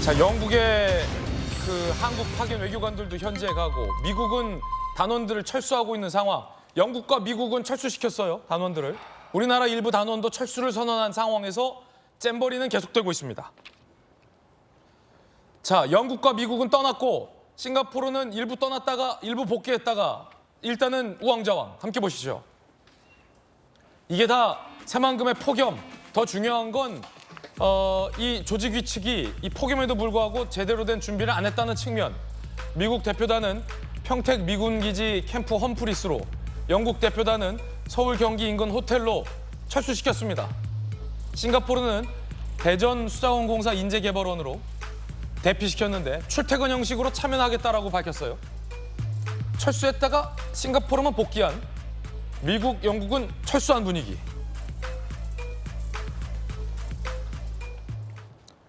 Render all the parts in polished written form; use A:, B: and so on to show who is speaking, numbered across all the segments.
A: 자, 영국의 그 한국 파견 외교관들도 현지에 가고 미국은 단원들을 철수하고 있는 상황. 영국과 미국은 철수시켰어요, 단원들을. 우리나라 일부 단원도 철수를 선언한 상황에서 잼버리는 계속되고 있습니다. 자, 영국과 미국은 떠났고 싱가포르는 일부 떠났다가 일부 복귀했다가 일단은 우왕좌왕. 함께 보시죠. 이게 다 새만금의 폭염. 더 중요한 건 이 조직위 측이 이 폭염에도 불구하고 제대로 된 준비를 안 했다는 측면. 미국 대표단은 평택 미군기지 캠프 험프리스로, 영국 대표단은 서울 경기 인근 호텔로 철수시켰습니다. 싱가포르는 대전 수자원공사 인재개발원으로 대피시켰는데 출퇴근 형식으로 참여하겠다라고 밝혔어요. 철수했다가 싱가포르만 복귀한 미국, 영국은 철수한 분위기.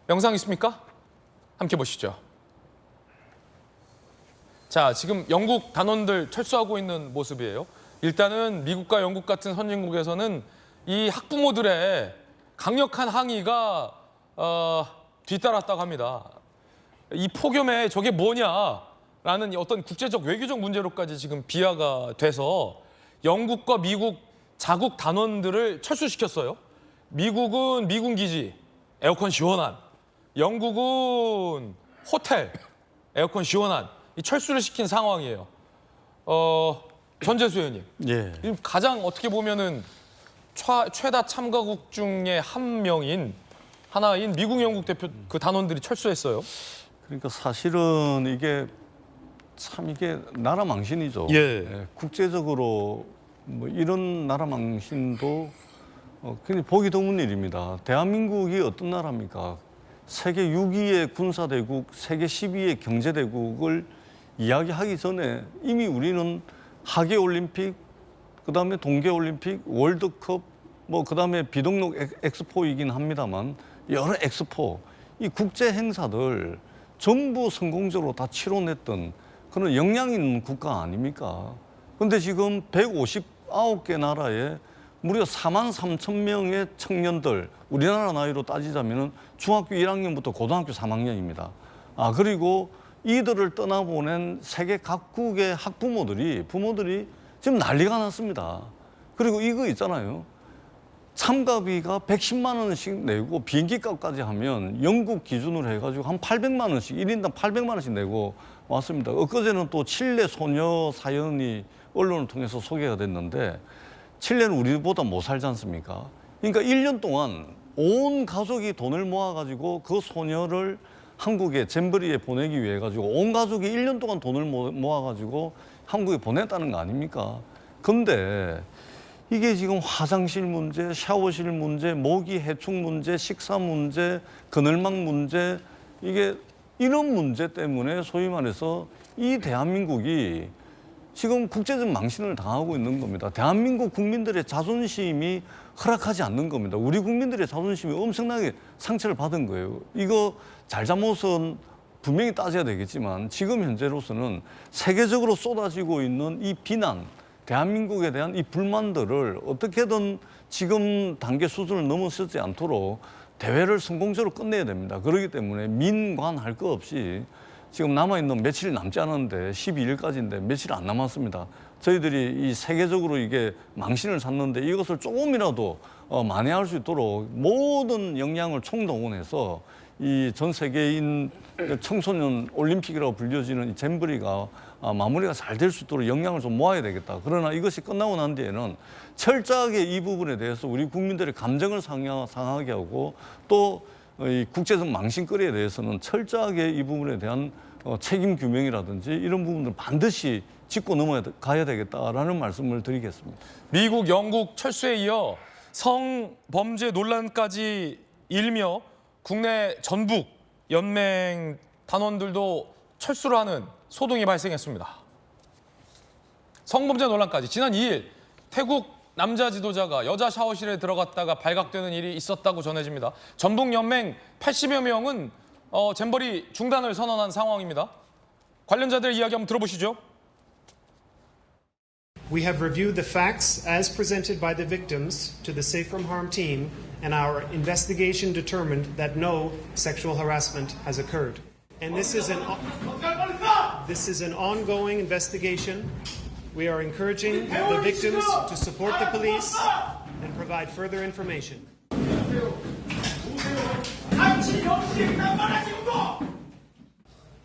A: 영상 있습니까? 함께 보시죠. 자, 지금 영국 단원들 철수하고 있는 모습이에요. 일단은 미국과 영국 같은 선진국에서는 이 학부모들의 강력한 항의가 뒤따랐다고 합니다. 이 폭염에 저게 뭐냐라는 어떤 국제적 외교적 문제로까지 지금 비하가 돼서 영국과 미국 자국 단원들을 철수시켰어요. 미국은 미군 기지, 에어컨 시원한. 영국은 호텔, 에어컨 시원한. 이 철수를 시킨 상황이에요. 전재수 의원님.
B: 예.
A: 가장 어떻게 보면은 최다 참가국 중에 하나인 미국, 영국 대표 그 단원들이 철수했어요.
B: 그러니까 사실은 이게 나라 망신이죠.
A: 예.
B: 국제적으로 뭐 이런 나라 망신도 굉장히 보기 드문 일입니다. 대한민국이 어떤 나라입니까? 세계 6위의 군사대국, 세계 10위의 경제대국을 이야기하기 전에 이미 우리는 하계올림픽, 그다음에 동계올림픽, 월드컵, 뭐 그다음에 비동록 엑스포이긴 합니다만 여러 엑스포, 이 국제 행사들 전부 성공적으로 다 치러냈던 그런 역량 있는 국가 아닙니까? 근데 지금 159개 나라에 무려 43,000명의 청년들, 우리나라 나이로 따지자면 중학교 1학년부터 고등학교 3학년입니다. 그리고 이들을 떠나보낸 세계 각국의 부모들이 지금 난리가 났습니다. 그리고 이거 있잖아요. 참가비가 110만 원씩 내고 비행기 값까지 하면 영국 기준으로 해가지고 한 800만 원씩, 1인당 800만 원씩 내고 왔습니다. 엊그제는 또 칠레 소녀 사연이 언론을 통해서 소개가 됐는데 칠레는 우리보다 못 살지 않습니까? 그러니까 1년 동안 온 가족이 돈을 모아가지고 그 소녀를 한국에 잼버리에 보내기 위해 가지고 온 가족이 1년 동안 돈을 모아가지고 한국에 보냈다는 거 아닙니까? 근데 이게 지금 화장실 문제, 샤워실 문제, 모기 해충 문제, 식사 문제, 그늘막 문제, 이게 이런 문제 때문에 소위 말해서 이 대한민국이 지금 국제적 망신을 당하고 있는 겁니다. 대한민국 국민들의 자존심이 허락하지 않는 겁니다. 우리 국민들의 자존심이 엄청나게 상처를 받은 거예요. 이거 잘잘못은 분명히 따져야 되겠지만 지금 현재로서는 세계적으로 쏟아지고 있는 이 비난, 대한민국에 대한 이 불만들을 어떻게든 지금 단계 수준을 넘어서지 않도록 대회를 성공적으로 끝내야 됩니다. 그렇기 때문에 민관할 거 없이 지금 남아있는 며칠 남지 않았는데 12일까지인데 며칠 안 남았습니다. 저희들이 이 세계적으로 이게 망신을 샀는데 이것을 조금이라도 만회할 수 있도록 모든 역량을 총동원해서 이 전 세계인 청소년 올림픽이라고 불려지는 이 잼버리가 마무리가 잘 될 수 있도록 역량을 좀 모아야 되겠다. 그러나 이것이 끝나고 난 뒤에는 철저하게 이 부분에 대해서 우리 국민들의 감정을 상하게 하고 또 이 국제적 망신거리에 대해서는 철저하게 이 부분에 대한 책임 규명이라든지 이런 부분들 반드시 짚고 넘어가야 되겠다라는 말씀을 드리겠습니다.
A: 미국, 영국 철수에 이어 성범죄 논란까지 일며 국내 전북 연맹 단원들도 철수를 하는 소동이 발생했습니다. 성범죄 논란까지 지난 2일 태국 남자 지도자가 여자 샤워실에 들어갔다가 발각되는 일이 있었다고 전해집니다. 전북 연맹 80여 명은 잼버리 중단을 선언한 상황입니다. 관련자들 이야기 한번 들어보시죠.
C: We have reviewed the facts as presented by the victims to the Safe from Harm team and our investigation determined that no sexual harassment has occurred. And this is an ongoing investigation. We are encouraging the victims to support the police and provide further information.
D: 같이 영시에 낭만한 지금도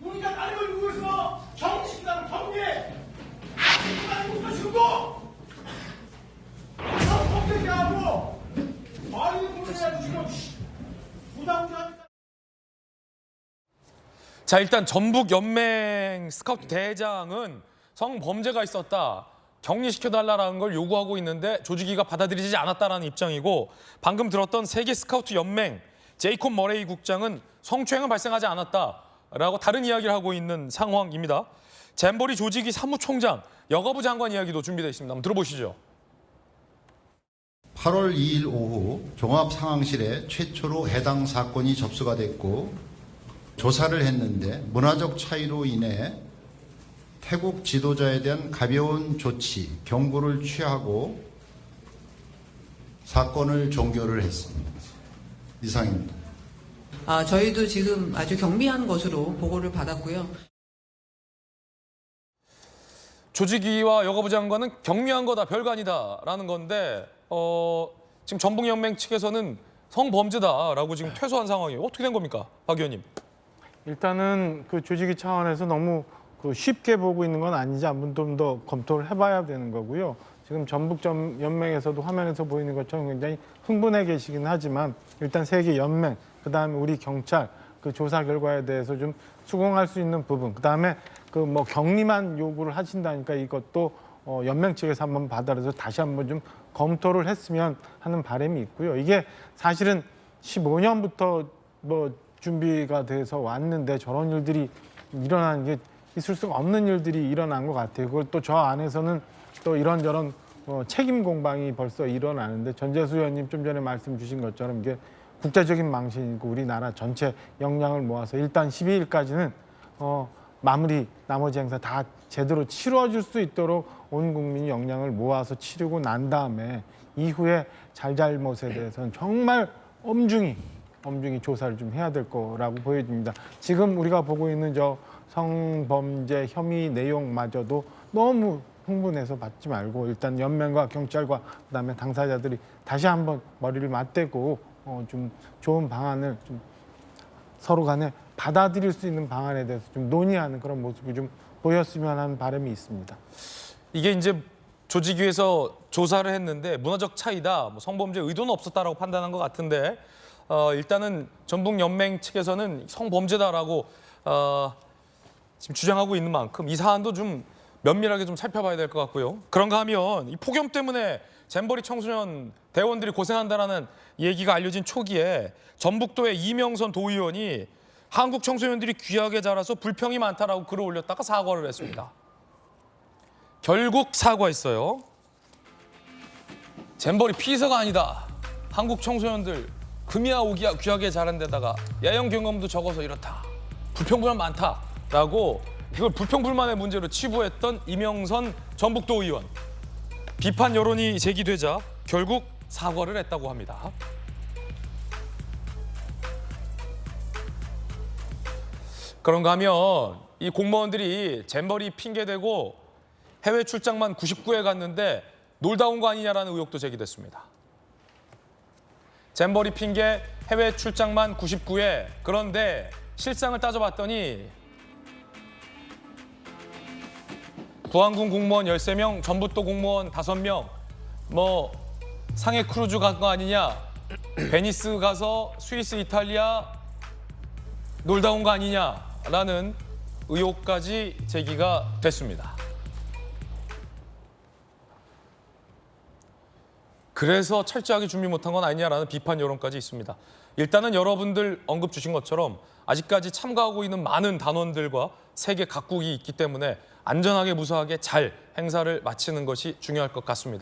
D: 우리가 다른 걸 누구서 정식이라는 경계 지금도 지금도 성폭행이 하고 말이 못해가지고 지금 부담자.
A: 자, 일단 전북연맹 스카우트 대장은 성범죄가 있었다, 격리시켜달라는 걸 요구하고 있는데 조직위가 받아들이지 않았다라는 입장이고, 방금 들었던 세계 스카우트 연맹 제이콥 머레이 국장은 성추행은 발생하지 않았다라고 다른 이야기를 하고 있는 상황입니다. 잼버리 조직위 사무총장 여가부 장관 이야기도 준비되어 있습니다. 한번 들어보시죠.
E: 8월 2일 오후 종합상황실에 최초로 해당 사건이 접수가 됐고 조사를 했는데 문화적 차이로 인해 태국 지도자에 대한 가벼운 조치, 경고를 취하고 사건을 종결을 했습니다. 이상입니다.
F: 저희도 지금 아주 경미한 것으로 보고를 받았고요.
A: 조직위와 여가부 장관은 경미한 거다, 별거 아니다라는 건데 지금 전북연맹 측에서는 성범죄다라고 지금 퇴소한 상황이에요. 어떻게 된 겁니까, 박 의원님?
G: 일단은 그 조직위 차원에서 너무 쉽게 보고 있는 건 아닌지 한번 좀 더 검토를 해봐야 되는 거고요. 지금 전북연맹에서도 화면에서 보이는 것처럼 굉장히 흥분해 계시긴 하지만 일단 세계 연맹, 그다음에 우리 경찰 그 조사 결과에 대해서 좀 수긍할 수 있는 부분, 그다음에 그 격리만 요구를 하신다니까 이것도 연맹 측에서 한번 받아들여서 다시 한번 좀 검토를 했으면 하는 바람이 있고요. 이게 사실은 15년부터 준비가 돼서 왔는데 저런 일들이 일어나는 게 있을 수가 없는 일들이 일어난 것 같아요. 그걸 또 저 안에서는 또 이런저런 책임 공방이 벌써 일어나는데, 전재수 의원님 좀 전에 말씀 주신 것처럼 이게 국제적인 망신이고 우리나라 전체 역량을 모아서 일단 12일까지는 마무리 나머지 행사 다 제대로 치러줄 수 있도록 온 국민이 역량을 모아서 치르고 난 다음에 이후에 잘잘못에 대해서는 정말 엄중히 조사를 좀 해야 될 거라고 보여집니다. 지금 우리가 보고 있는 저 성범죄 혐의 내용마저도 너무 흥분해서 받지 말고 일단 연맹과 경찰과 그다음에 당사자들이 다시 한번 머리를 맞대고 좀 좋은 방안을 좀 서로 간에 받아들일 수 있는 방안에 대해서 좀 논의하는 그런 모습이 좀 보였으면 하는 바람이 있습니다.
A: 이게 이제 조직위에서 조사를 했는데 문화적 차이다, 성범죄 의도는 없었다라고 판단한 것 같은데 일단은 전북연맹 측에서는 성범죄다라고 지금 주장하고 있는 만큼 이 사안도 좀 면밀하게 좀 살펴봐야 될 것 같고요. 그런가 하면 이 폭염 때문에 잼버리 청소년 대원들이 고생한다라는 얘기가 알려진 초기에 전북도의 이명선 도의원이 한국 청소년들이 귀하게 자라서 불평이 많다라고 글을 올렸다가 사과를 했습니다. 결국 사과했어요. 잼버리 피서가 아니다. 한국 청소년들 금이야 오기야 귀하게 자란 데다가 야영 경험도 적어서 이렇다. 불평불만 많다라고 이걸 불평불만의 문제로 치부했던 이명선 전북도 의원. 비판 여론이 제기되자 결국 사과를 했다고 합니다. 그런가 하면 이 공무원들이 잼버리 핑계대고 해외 출장만 99회 갔는데 놀다 온 거 아니냐라는 의혹도 제기됐습니다. 잼버리 핑계 해외 출장만 99회, 그런데 실상을 따져봤더니 부안군 공무원 13명, 전북도 공무원 5명, 상해 크루즈 간 거 아니냐, 베니스 가서 스위스, 이탈리아 놀다 온 거 아니냐라는 의혹까지 제기가 됐습니다. 그래서 철저하게 준비 못한 건 아니냐라는 비판 여론까지 있습니다. 일단은 여러분들 언급 주신 것처럼 아직까지 참가하고 있는 많은 단원들과 세계 각국이 있기 때문에 안전하게 무사하게 잘 행사를 마치는 것이 중요할 것 같습니다.